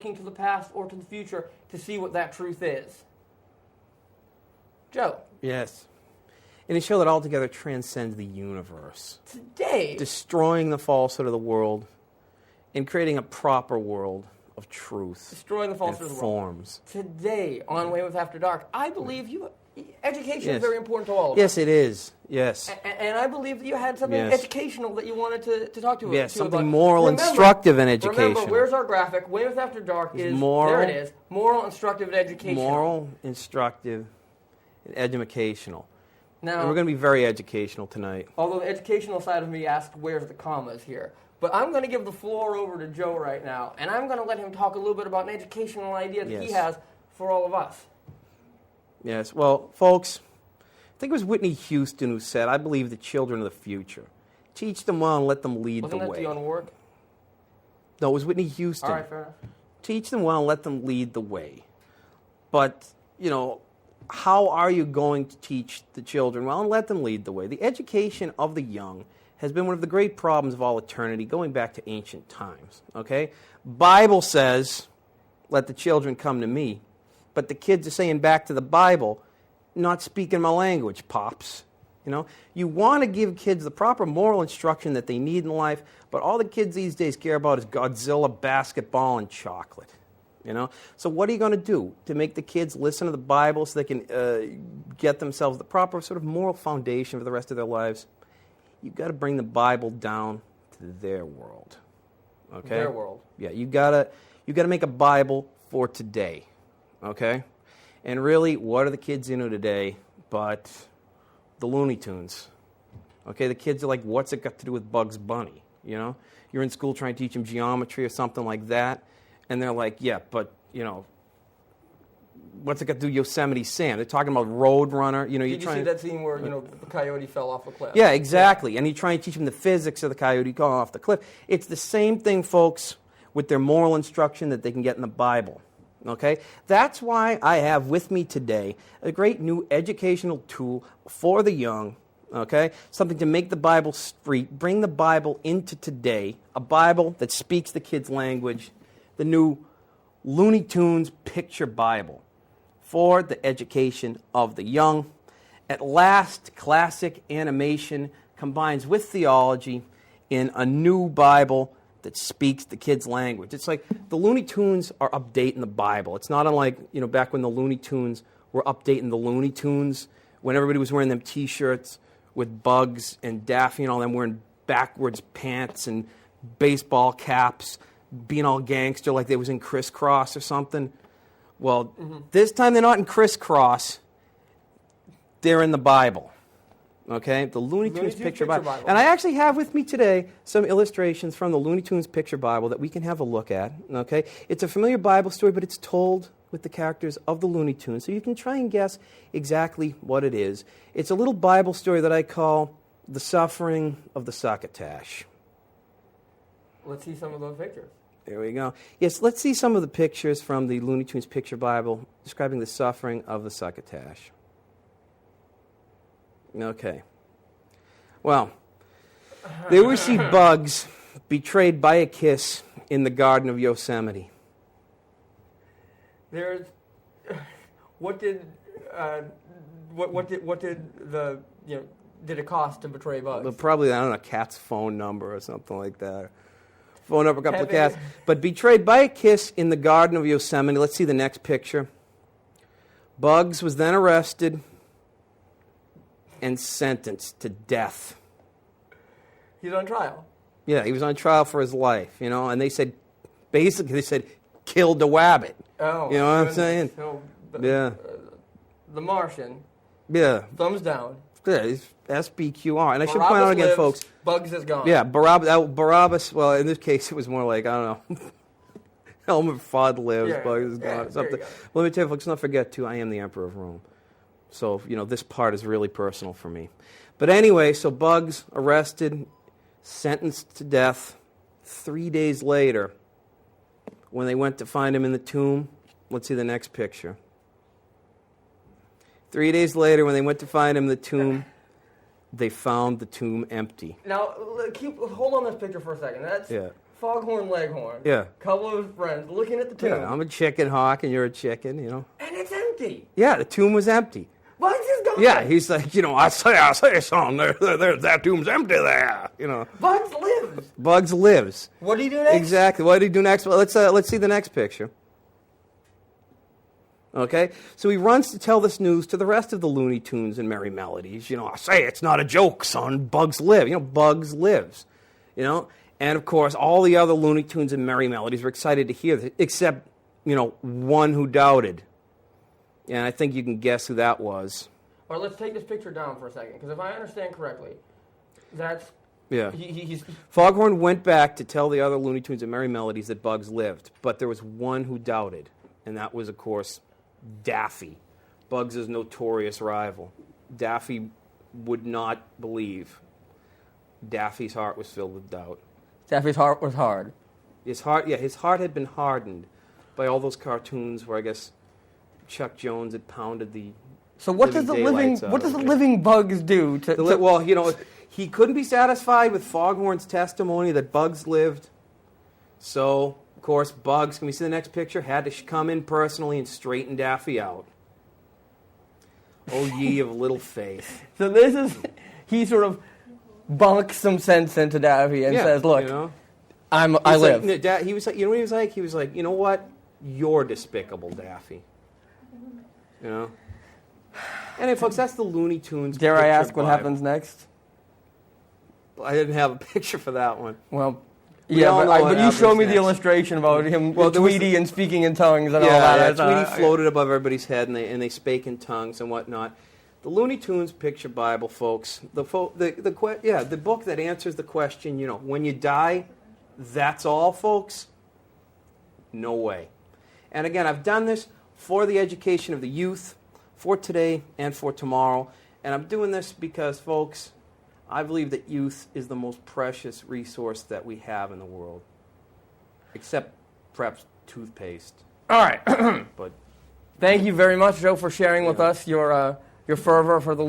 looking to the past or to the future to see what that truth is. Joe. Yes. And a show that altogether transcends the universe. Today. Destroying the falsehood of the world and creating a proper world of truth. Destroying the falsehood of the world. Forms. Today on Weymouth After Dark, I believe education Yes. is very important to all of us. Yes, it is. Yes. And I believe that you had something educational that you wanted to talk to us Yes, something about. moral, instructive, and educational. Remember, where's our graphic? Weymouth After Dark is, moral, there it is, moral, instructive, and educational. Moral, instructive, and educational. Now, and we're going to be very educational tonight. Although the educational side of me asked, where's the commas here? But I'm going to give the floor over to Joe right now, and I'm going to let him talk a little bit about an educational idea that he has for all of us. Yes, well, folks, I think it was Whitney Houston who said, I believe the children of the future. Teach them well and let them lead the way. Wasn't that Dionne Warwick? No, it was Whitney Houston. All right, fair enough. Teach them well and let them lead the way. But, how are you going to teach the children well and let them lead the way? The education of the young has been one of the great problems of all eternity, going back to ancient times. Okay? Bible says, let the children come to me. But the kids are saying back to the Bible, not speaking my language, pops. You want to give kids the proper moral instruction that they need in life, but all the kids these days care about is Godzilla, basketball, and chocolate. So what are you going to do to make the kids listen to the Bible so they can get themselves the proper sort of moral foundation for the rest of their lives? You've got to bring the Bible down to their world. Okay? Their world. Yeah, you got to make a Bible for today. Okay? And really, what are the kids into today but the Looney Tunes? Okay, the kids are like, what's it got to do with Bugs Bunny? You're in school trying to teach them geometry or something like that, and they're like, yeah, but, what's it got to do with Yosemite Sam? They're talking about Roadrunner. Did you see that scene where, the coyote fell off a cliff? Yeah, exactly. And you try and teach them the physics of the coyote going off the cliff. It's the same thing, folks, with their moral instruction that they can get in the Bible. Okay? That's why I have with me today a great new educational tool for the young, okay? Something to make the Bible street, bring the Bible into today, a Bible that speaks the kids' language, the new Looney Tunes Picture Bible for the education of the young. At last, classic animation combines with theology in a new Bible that speaks the kids' language. It's like the Looney Tunes are updating the Bible. It's not unlike, back when the Looney Tunes were updating the Looney Tunes, when everybody was wearing them T-shirts with Bugs and Daffy and all them wearing backwards pants and baseball caps, being all gangster like they was in Crisscross or something. Well, this time they're not in Crisscross. They're in the Bible. Okay, the Looney Tunes Picture Bible. And I actually have with me today some illustrations from the Looney Tunes Picture Bible that we can have a look at. Okay, it's a familiar Bible story, but it's told with the characters of the Looney Tunes, so you can try and guess exactly what it is. It's a little Bible story that I call The Suffering of the Succotash. Let's see some of those pictures. There we go. Yes, let's see some of the pictures from the Looney Tunes Picture Bible describing the suffering of the Succotash. Okay. Well, there we see Bugs betrayed by a kiss in the Garden of Yosemite. There's, did it cost to betray Bugs? Well, probably, I don't know, a cat's phone number or something like that. Phone up a couple of cats. But betrayed by a kiss in the Garden of Yosemite. Let's see the next picture. Bugs was then arrested and sentenced to death. He's on trial. Yeah, he was on trial for his life, and they said, killed the wabbit. Oh. You know what I'm saying? The Martian. Yeah. Thumbs down. Yeah, he's SBQR. And I should point out again, folks. Bugs is gone. Yeah, Barabbas, well, in this case, it was more like, I don't know. Elmer Fudd lives, Bugs is gone. Something. Well, let me tell you, folks, don't forget, too, I am the Emperor of Rome. So, this part is really personal for me. But anyway, so Bugs arrested, sentenced to death. 3 days later, when they went to find him in the tomb, let's see the next picture. 3 days later, when they went to find him in the tomb, they found the tomb empty. Now, hold on this picture for a second. Foghorn Leghorn. Yeah. Couple of his friends looking at the tomb. Yeah, I'm a chicken hawk and you're a chicken, And it's empty. Yeah, the tomb was empty. Bugs is gone. Yeah, he's like, I say, son, that tomb's empty there, Bugs lives. Bugs lives. What do you do next? Exactly. What do you do next? Well, let's see the next picture. Okay, so he runs to tell this news to the rest of the Looney Tunes and Merry Melodies. I say it's not a joke, son. Bugs live. Bugs lives. And of course, all the other Looney Tunes and Merry Melodies were excited to hear this, except, one who doubted. And I think you can guess who that was. Or let's take this picture down for a second, because if I understand correctly, that's... Yeah. Foghorn went back to tell the other Looney Tunes and Merry Melodies that Bugs lived, but there was one who doubted, and that was, of course, Daffy, Bugs' notorious rival. Daffy would not believe. Daffy's heart was filled with doubt. Daffy's heart was hard. His heart had been hardened by all those cartoons where I guess Chuck Jones had pounded the. So what does the living Bugs do to? Well, he couldn't be satisfied with Foghorn's testimony that Bugs lived, so. Of course, Bugs, can we see the next picture, had to come in personally and straighten Daffy out. Oh, ye of little faith. So he sort of bunks some sense into Daffy and says, look, I live. He was like, you know what he was like? He was like, you know what? You're despicable, Daffy. Anyway, folks, that's the Looney Tunes Dare I ask Bible. what happens next? I didn't have a picture for that one. Well... but you showed me the illustration about him, Tweety and speaking in tongues and all that. Yeah, Tweety floated above everybody's head, and they spake in tongues and whatnot. The Looney Tunes Picture Bible, folks, the book that answers the question, when you die, that's all, folks? No way. And again, I've done this for the education of the youth, for today and for tomorrow, and I'm doing this because, folks, I believe that youth is the most precious resource that we have in the world, except perhaps toothpaste. All right. But thank you very much, Joe, for sharing with us your fervor for the